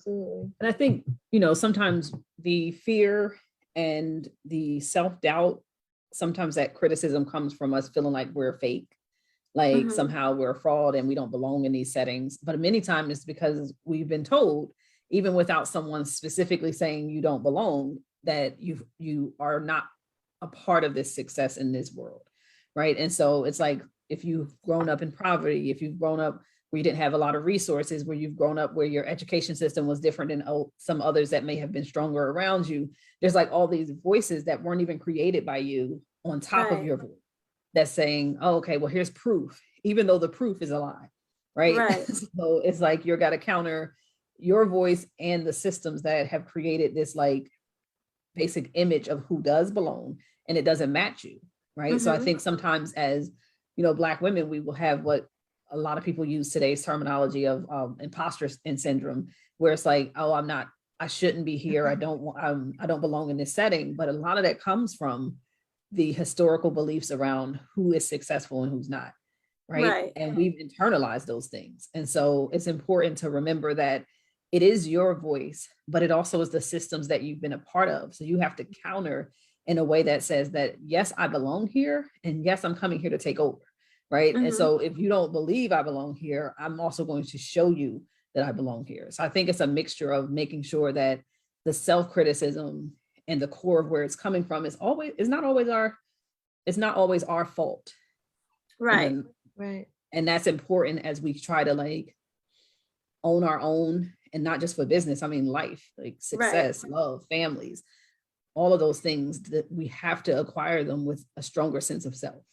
Absolutely. And I think, sometimes the fear and the self-doubt, sometimes that criticism comes from us feeling like we're fake, like somehow we're a fraud and we don't belong in these settings. But many times it's because we've been told, even without someone specifically saying you don't belong, that you are not a part of this success in this world, right? And so it's like, if you've grown up in poverty, if you've grown up where you didn't have a lot of resources, where you've grown up where your education system was different than some others that may have been stronger around you, there's like all these voices that weren't even created by you on top of your voice that's saying, oh, okay, well, here's proof, even though the proof is a lie, right? So it's like you're got to counter your voice and the systems that have created this like basic image of who does belong, and it doesn't match you, right? So I think sometimes as, Black women, we will have what a lot of people use today's terminology of imposter syndrome, where it's like, oh, I shouldn't be here. I don't belong in this setting. But a lot of that comes from the historical beliefs around who is successful and who's not, right? And we've internalized those things. And so it's important to remember that it is your voice, but it also is the systems that you've been a part of. So you have to counter in a way that says that, yes, I belong here. And yes, I'm coming here to take over, right? And so if you don't believe I belong here, I'm also going to show you that I belong here. So I think it's a mixture of making sure that the self-criticism and the core of where it's coming from is not always our fault. Right. And that's important as we try to like own our own, and not just for business. I mean, life, like success, love, families, all of those things that we have to acquire them with a stronger sense of self.